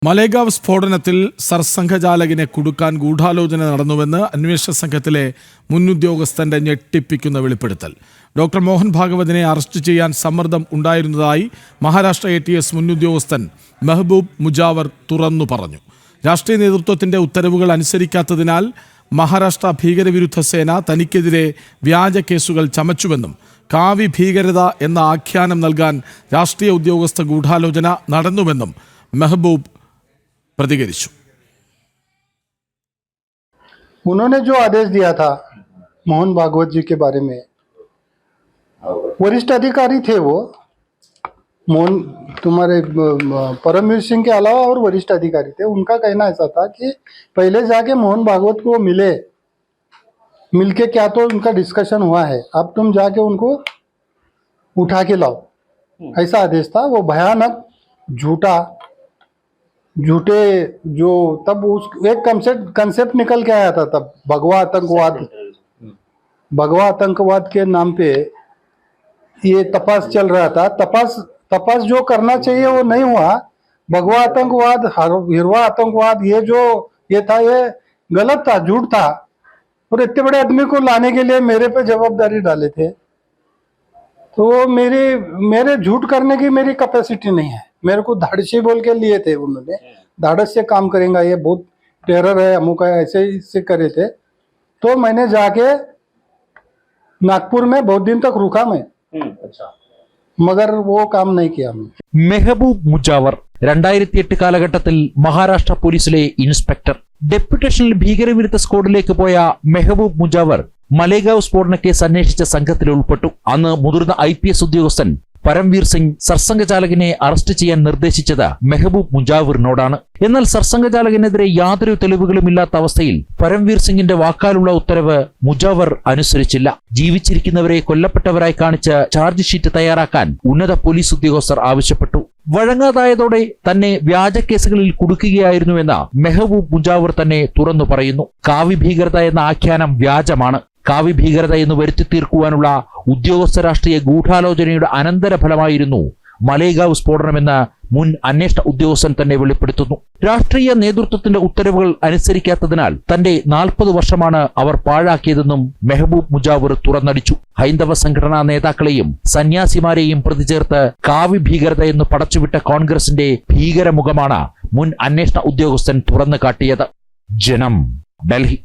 മലേഗാവ് സ്ഫോടനത്തിൽ സർസംഘചാലകനെ കുടുക്കാൻ ഗൂഢാലോചന നടന്നുവെന്ന് അന്വേഷണ സംഘത്തിലെ മുൻ ഉദ്യോഗസ്ഥന്റെ ഞെട്ടിപ്പിക്കുന്ന വെളിപ്പെടുത്തൽ. ഡോക്ടർ മോഹൻ ഭാഗവതിനെ അറസ്റ്റ് ചെയ്യാൻ സമ്മർദ്ദം ഉണ്ടായിരുന്നതായി മഹാരാഷ്ട്ര ATS മുൻ ഉദ്യോഗസ്ഥൻ മെഹബൂബ് മുജാവർ തുറന്നു പറഞ്ഞു. രാഷ്ട്രീയ നേതൃത്വത്തിന്റെ ഉത്തരവുകൾ അനുസരിക്കാത്തതിനാൽ മഹാരാഷ്ട്ര ഭീകരവിരുദ്ധ സേന തനിക്കെതിരെ വ്യാജ കേസുകൾ ചമച്ചുവെന്നും കാവി ഭീകരത എന്ന ആഖ്യാനം നൽകാൻ രാഷ്ട്രീയ ഉദ്യോഗസ്ഥ ഗൂഢാലോചന നടന്നുവെന്നും മെഹബൂബ് प्रतिകരിച്ചു. उन्होंने जो आदेश दिया था मोहन भागवत जी के बारे में, वरिष्ठ अधिकारी थे वो मोहन, तुम्हारे परमवीर सिंह के अलावा और वरिष्ठ अधिकारी थे. उनका कहना ऐसा था कि पहले जाके मोहन भागवत को मिलके क्या तो उनका डिस्कशन हुआ है, अब तुम जाके उनको उठा के लाओ, ऐसा आदेश था. वो भयानक झूठे जो तब उस एक कंसेप्ट निकल के आया था तब भगवा आतंकवाद के नाम पे ये तपास चल रहा था. तपास जो करना चाहिए वो नहीं हुआ. भगवा आतंकवाद, हिरवा आतंकवाद, ये था, ये गलत था, झूठ था. और इतने बड़े आदमी को लाने के लिए मेरे पे जवाबदारी डाले थे. तो मेरे झूठ करने की मेरी कैपेसिटी नहीं है. मेरे को धाड़सी बोल के लिए थे उन्होंने, धाड़स से काम करेंगे, ये बहुत टेरर है, अमुक है, ऐसे से करे थे. तो मैंने जाके नागपुर में बहुत दिन तक रुका मैं. अच्छा. मगर वो काम नहीं किया. മെഹബൂബ് മുജാവർ 2008 കാലഘട്ടത്തിൽ മഹാരാഷ്ട്ര പോലീസിലെ ഇൻസ്പെക്ടർ. ഡെപ്യൂട്ടേഷനിൽ ഭീകരവിരുദ്ധ സ്ക്വാഡിലേക്ക് പോയ മെഹബൂബ് മുജാവർ മലേഗാവ് സ്ഫോടന കേസ് അന്വേഷിച്ച സംഘത്തിൽ ഉൾപ്പെട്ടു. അന്ന് മുതിർന്ന IPS ഉദ്യോഗസ്ഥൻ പരംവീർ സിംഗ് സർസംഘചാലകനെ അറസ്റ്റ് ചെയ്യാൻ നിർദ്ദേശിച്ചത് മെഹബൂബ് മുജാവറിനോടാണ്. എന്നാൽ സർസംഘചാലകനെതിരെ യാതൊരു തെളിവുകളുമില്ലാത്ത അവസ്ഥയിൽ പരംവീർ സിംഗിന്റെ വാക്കാലുള്ള ഉത്തരവ് മുജാവർ അനുസരിച്ചില്ല. ജീവിച്ചിരിക്കുന്നവരെ കൊല്ലപ്പെട്ടവരായി കാണിച്ച് ചാർജ് ഷീറ്റ് തയ്യാറാക്കാൻ ഉന്നത പോലീസ് ഉദ്യോഗസ്ഥർ ആവശ്യപ്പെട്ടു. വഴങ്ങാതായതോടെ തന്നെ വ്യാജ കേസുകളിൽ കുടുക്കുകയായിരുന്നുവെന്ന് മെഹബൂബ് മുജാവർ തന്നെ തുറന്നു പറയുന്നു. കാവി ഭീകരത എന്ന ആഖ്യാനം വ്യാജമാണ്. കാവി ഭീകരത എന്ന് വരുത്തി തീർക്കുവാനുള്ള ഉദ്യോഗസ്ഥ രാഷ്ട്രീയ ഗൂഢാലോചനയുടെ അനന്തരഫലമായിരുന്നു മലേഗാവ് സ്ഫോടനമെന്ന് മുൻ അന്വേഷണ ഉദ്യോഗസ്ഥൻ തന്നെ വെളിപ്പെടുത്തുന്നു. രാഷ്ട്രീയ നേതൃത്വത്തിന്റെ ഉത്തരവുകൾ അനുസരിക്കാത്തതിനാൽ തന്റെ 40 വർഷമാണ് അവർ പാഴാക്കിയതെന്നും മെഹബൂബ് മുജാവർ തുറന്നടിച്ചു. ഹൈന്ദവ സംഘടനാ നേതാക്കളെയും സന്യാസിമാരെയും പ്രതി ചേർത്ത് കാവി ഭീകരത എന്ന് പടച്ചുവിട്ട കോൺഗ്രസിന്റെ ഭീകരമുഖമാണ് മുൻ അന്വേഷണ ഉദ്യോഗസ്ഥൻ തുറന്നു കാട്ടിയത്. ജനം, ഡൽഹി.